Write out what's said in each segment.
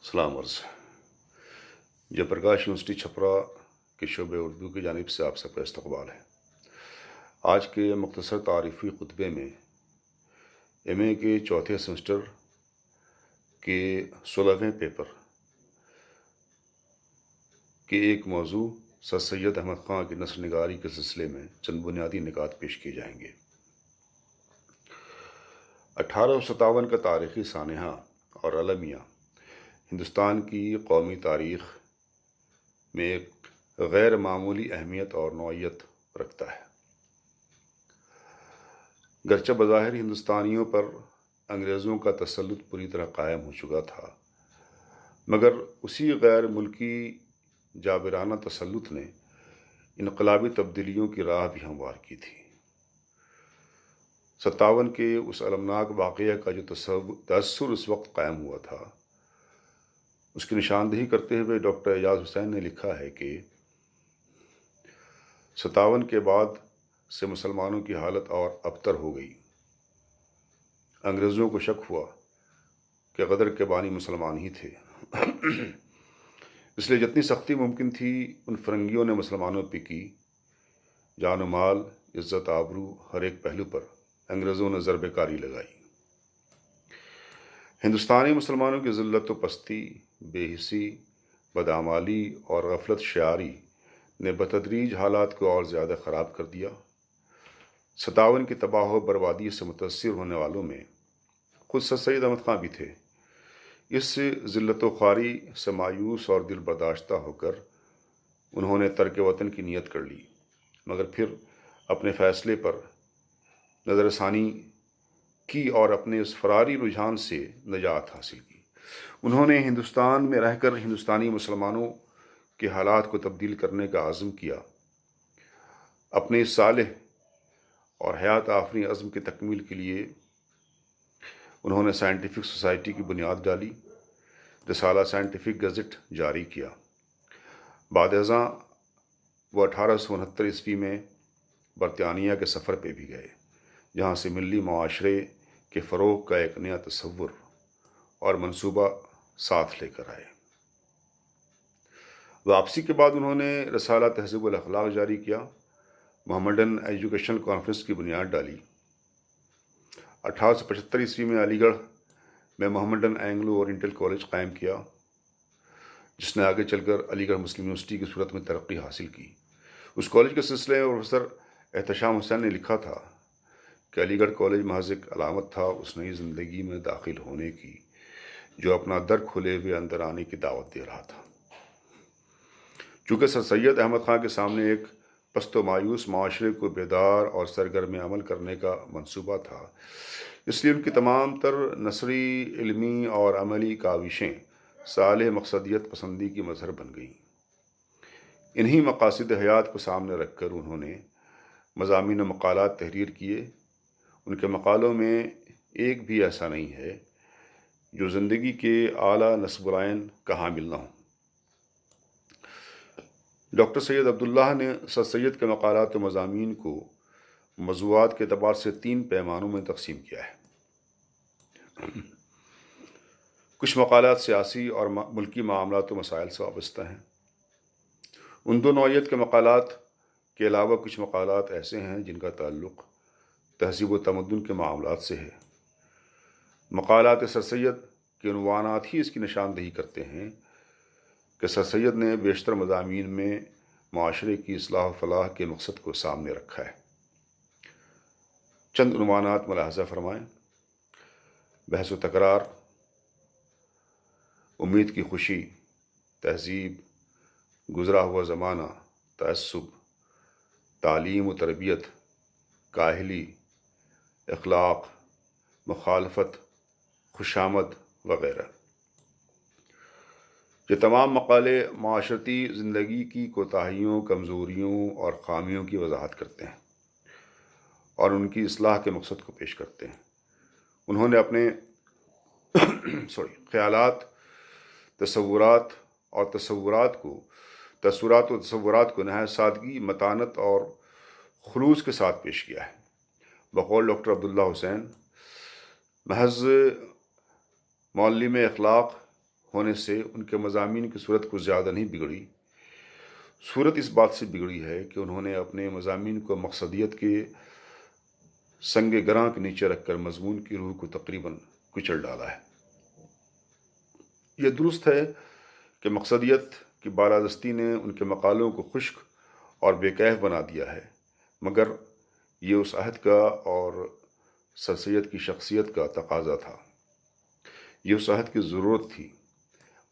सलाम अर्ज़। जयप्रकाश यूनिवर्सिटी छपरा के शोबे उर्दू की जानिब से आप सबका इस्तक़बाल है। आज के मुख्तसर तारीफ़ी खुतबे में एमए के चौथे सेमेस्टर के 16वें पेपर के एक मौजू सर सैयद अहमद ख़ां की नस्र निगारी के सिलसिले में चंद बुनियादी निकात पेश किए जाएंगे। 1857 का तारीख़ी सानहा और अलमिया हिंदुस्तान की कौमी तारीख़ में एक गैर मामूली अहमियत और नौइयत रखता है। गरचे बज़ाहिर हिंदुस्तानियों पर अंग्रेज़ों का तसल्लुत पूरी तरह कायम हो चुका था, मगर उसी गैर मुल्की जाबिराना तसल्लुत ने इनकलाबी तब्दीलियों की राह भी हमवार की थी। 57 के उस अलमनाक वाक़या का जो तअस्सुर उस वक्त कायम हुआ था, उसकी निशानदेही करते हुए डॉक्टर एजाज हुसैन ने लिखा है कि 57 के बाद से मुसलमानों की हालत और अबतर हो गई। अंग्रेज़ों को शक हुआ कि गदर के बानी मुसलमान ही थे। इसलिए जितनी सख्ती मुमकिन थी उन फिरंगियों ने मुसलमानों पे की। जान माल, इज़्ज़त, आबरू, हर एक पहलू पर अंग्रेज़ों ने ज़रबेकारी लगाई। हिंदुस्तानी मुसलमानों की ज़िल्लत व पस्ती, बेहिसी, बदआमाली और गफलत शारी ने बतदरीज हालात को और ज़्यादा ख़राब कर दिया। 57 की तबाह व बर्बादी से मुतासिर होने वालों में खुद सर सैयद अहमद ख़ां भी थे। इस ज़िल्लत व ख़ारी से मायूस और दिल बर्दाश्ता होकर उन्होंने तर्क वतन की नीयत कर ली, मगर फिर अपने फ़ैसले पर नज़रसानी की और अपने उस फरारी रुझान से निजात हासिल की। उन्होंने हिंदुस्तान में रहकर हिंदुस्तानी मुसलमानों के हालात को तब्दील करने का आज़म किया। अपने इस सालेह और हयात आफरी अज़्म की तकमील के लिए उन्होंने साइंटिफिक सोसाइटी की बुनियाद डाली, रिसाला साइंटिफिक गज़ट जारी किया। बाद-ए-ज़ां वो 1869 ईस्वी में बरतानिया के सफ़र पे भी गए, जहाँ से मिली माशरे के फ़रोग़ का एक नया तसव्वुर और मंसूबा साथ लेकर आए। वापसी के बाद उन्होंने रिसाला तहज़ीबुल अख़लाक़ जारी किया, मोहम्मडन एजुकेशनल कॉन्फ्रेंस की बुनियाद डाली। 1875 ईस्वी में अलीगढ़ में मोहम्मडन एंग्लो ओरिएंटल कॉलेज कायम किया, जिसने आगे चलकर अलीगढ़ मुस्लिम यूनिवर्सिटी की सूरत में तरक्की हासिल की। उस कॉलेज के सिलसिले में प्रोफेसर एहतशाम हुसैन ने लिखा था कि अलीगढ़ कॉलेज महज एक अलामत था उस नई ज़िंदगी में दाखिल होने की जो अपना दर खुले हुए अंदर आने की दावत दे रहा था। चूँकि सर सैयद अहमद ख़ां के सामने एक पस्त व मायूस माशरे को बेदार और सरगर्म अमल करने का मंसूबा था, इसलिए उनकी तमाम तर नसरी, इल्मी और अमली काविशें सालेह मकसदियत पसंदी की मज़हर बन गईं। इन्हीं मकासिद हयात को सामने रखकर उन्होंने मज़ामीन व मक़ालात तहरीर किए। उनके मक़ालों में एक भी ऐसा नहीं है जो ज़िंदगी के आला नस्बुलैन का हामिल न हो। डॉक्टर सैयद अब्दुल्लाह ने सर सैयद के मक़ालात व मज़ामीन को मौज़ूआत के एतबार से 3 पैमानों में तक़सीम किया है। कुछ मक़ालात सियासी और मुल्की मामलात व मसाइल से वाबस्ता हैं। उन दो नौइयत के मक़ालात के अलावा कुछ मक़ालात ऐसे हैं जिनका ताल्लुक़ तहज़ीब व तमद्दुन के मामलात से है। मक़ालात सर सैयद के उन्वानात ही इसकी निशानदेही करते हैं कि सर सैयद ने बेशतर मज़ामीन में माशरे की इस्लाह फलाह के मकसद को सामने रखा है। चंद उन्वानात मुलाहज़ा फरमाएँ। बहस व तकरार, उम्मीद की खुशी, तहज़ीब, गुज़रा हुआ ज़माना, तअस्सुब, तालीम व तरबियत, काहिली, अखलाक, मुखालफत, खुशामद वग़ैरह। ये तमाम मक़ाले माशरती ज़िंदगी की कोताहियों, कमज़ोरियों और ख़ामियों की वज़ाहत करते हैं और उनकी इस्लाह के मकसद को पेश करते हैं। उन्होंने अपने ख़यालात, तसव्वुरात और तसव्वुरात को नहायत सादगी, मतानत और खुलूस के साथ पेश किया है। बक़ौल डॉक्टर अब्दुल्ला हुसैन, महज़ मौल्लिम अखलाक ہونے سے ان کے مضامین کی صورت کو زیادہ نہیں بگڑی، صورت اس بات سے بگڑی ہے کہ انہوں نے اپنے مضامین کو مقصدیت کے سنگ گراں کے نیچے رکھ کر مضمون کی روح کو تقریباً کچل ڈالا ہے۔ یہ درست ہے کہ مقصدیت کی بالادستی نے ان کے مقالوں کو خشک اور بے کیف بنا دیا ہے، مگر یہ اس عہد کا اور سر سید کی شخصیت کا تقاضا تھا، یہ اس عہد کی ضرورت تھی،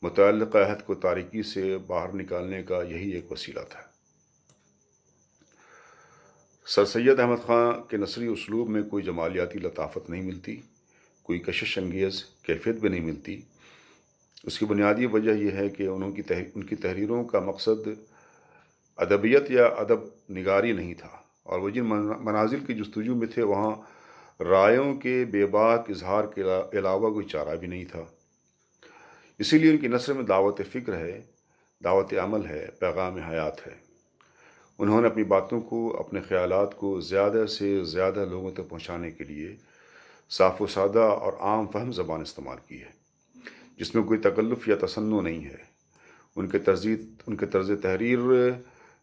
متعلقہ عہد کو تاریکی سے باہر نکالنے کا یہی ایک وسیلہ تھا۔ سر سید احمد خان کے نثری اسلوب میں کوئی جمالیاتی لطافت نہیں ملتی، کوئی کشش انگیز کیفیت بھی نہیں ملتی۔ اس کی بنیادی وجہ یہ ہے کہ ان کی تحریروں کا مقصد ادبیت یا ادب نگاری نہیں تھا، اور وہ جن منازل کی جستجو میں تھے وہاں رائوں کے بے باک اظہار کے علاوہ کوئی چارہ بھی نہیں تھا۔ اسی لیے ان کی نثر میں دعوت فکر ہے، دعوت عمل ہے، پیغام حیات ہے۔ انہوں نے اپنی باتوں کو، اپنے خیالات کو زیادہ سے زیادہ لوگوں تک پہنچانے کے لیے صاف و سادہ اور عام فہم زبان استعمال کی ہے، جس میں کوئی تکلف یا تصنع نہیں ہے۔ ان کے طرز تحریر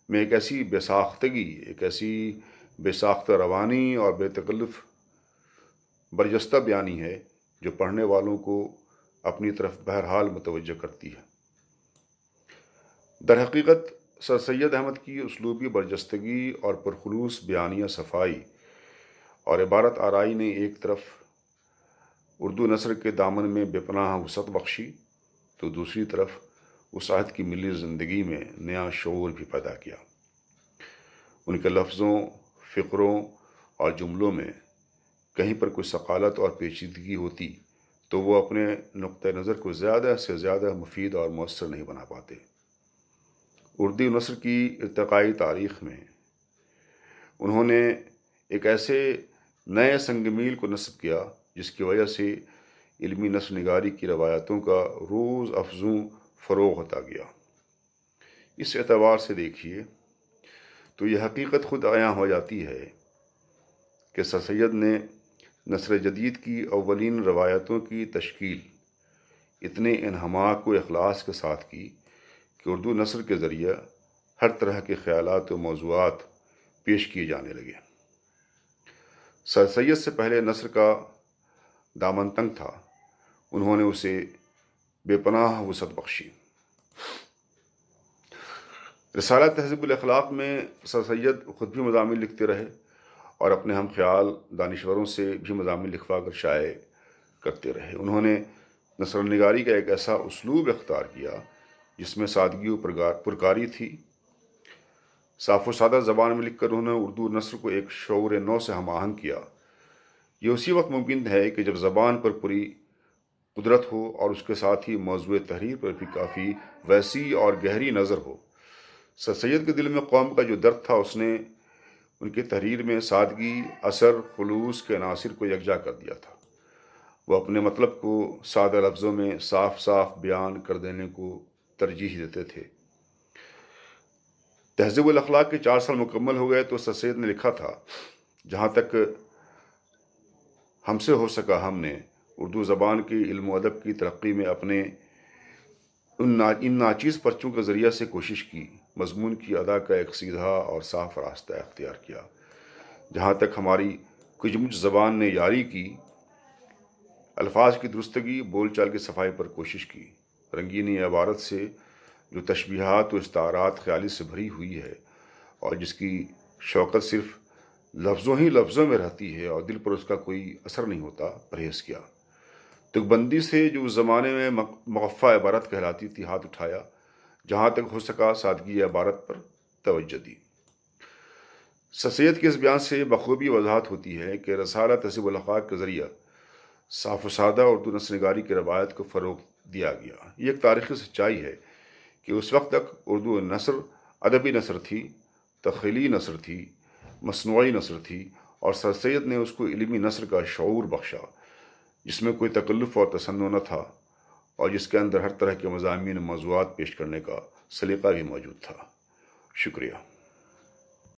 میں ایک ایسی بے ساختگی، ایک ایسی بے ساختہ روانی اور بے تکلف برجستہ بیانی ہے جو پڑھنے والوں کو اپنی طرف بہرحال متوجہ کرتی ہے۔ در حقیقت سر سید احمد کی اسلوبی برجستگی اور پرخلوص بیانیہ صفائی اور عبارت آرائی نے ایک طرف اردو نثر کے دامن میں بے پناہ وسعت بخشی، تو دوسری طرف اس عہد کی ملی زندگی میں نیا شعور بھی پیدا کیا۔ ان کے لفظوں، فقروں اور جملوں میں کہیں پر کوئی ثقالت اور پیچیدگی ہوتی تو وہ اپنے نقطہ نظر کو زیادہ سے زیادہ مفید اور مؤثر نہیں بنا پاتے۔ اردو نثر کی ارتقائی تاریخ میں انہوں نے ایک ایسے نئے سنگ میل کو نصب کیا جس کی وجہ سے علمی نثر نگاری کی روایتوں کا روز افزوں فروغ ہوتا گیا۔ اس اعتبار سے دیکھیے تو یہ حقیقت خود عیاں ہو جاتی ہے کہ سر سید نے نثر جدید کی اولین روایتوں کی تشکیل اتنے انہماک و اخلاص کے ساتھ کی کہ اردو نثر کے ذریعے ہر طرح کے خیالات و موضوعات پیش کیے جانے لگے۔ سر سید سے پہلے نثر کا دامن تنگ تھا، انہوں نے اسے بے پناہ وسعت بخشی۔ رسالہ تہذیب الاخلاق میں سر سید خود بھی مضامین لکھتے رہے اور اپنے ہم خیال دانشوروں سے بھی مضامین لکھوا کر شائع کرتے رہے۔ انہوں نے نثر نگاری کا ایک ایسا اسلوب اختیار کیا جس میں سادگی و پرکاری تھی۔ صاف و سادہ زبان میں لکھ کر انہوں نے اردو نثر کو ایک شعور نو سے ہم آہنگ کیا۔ یہ اسی وقت ممکن ہے کہ جب زبان پر پوری قدرت ہو اور اس کے ساتھ ہی موضوع تحریر پر بھی کافی وسیع اور گہری نظر ہو۔ سر سید کے دل میں قوم کا جو درد تھا اس نے ان کی تحریر میں سادگی، اثر، خلوص کے عناصر کو یکجا کر دیا تھا۔ وہ اپنے مطلب کو سادہ لفظوں میں صاف صاف بیان کر دینے کو ترجیح دیتے تھے۔ تہذیب الاخلاق کے 4 سال مکمل ہو گئے تو سر سید نے لکھا تھا، جہاں تک ہم سے ہو سکا ہم نے اردو زبان کی علم و ادب کی ترقی میں اپنے ان ناچیز پرچوں کے ذریعے سے کوشش کی، مضمون کی ادا کا ایک سیدھا اور صاف راستہ اختیار کیا۔ جہاں تک ہماری کجمج زبان نے یاری کی، الفاظ کی درستگی، بول چال کی صفائی پر کوشش کی، رنگینی عبارت سے جو تشبیہات و استعارات خیالی سے بھری ہوئی ہے اور جس کی شوکت صرف لفظوں میں رہتی ہے اور دل پر اس کا کوئی اثر نہیں ہوتا، پرہیز کیا۔ تک بندی سے جو اس زمانے میں مغفہ عبارت کہلاتی تھی ہاتھ اٹھایا، جہاں تک ہو سکا سادگی عبارت پر توجہ دی۔ سر سید کے اس بیان سے بخوبی وضاحت ہوتی ہے کہ رسالہ تہذیب الاخلاق کے ذریعہ صاف و سادہ اردو نثر نگاری کی روایت کو فروغ دیا گیا۔ یہ ایک تاریخی سچائی ہے کہ اس وقت تک اردو نثر ادبی نثر تھی، تخیلی نثر تھی، مصنوعی نثر تھی، اور سر سید نے اس کو علمی نثر کا شعور بخشا جس میں کوئی تکلف اور تصنع نہ تھا اور جس کے اندر ہر طرح کے مضامین و موضوعات پیش کرنے کا سلیقہ بھی موجود تھا۔ شکریہ۔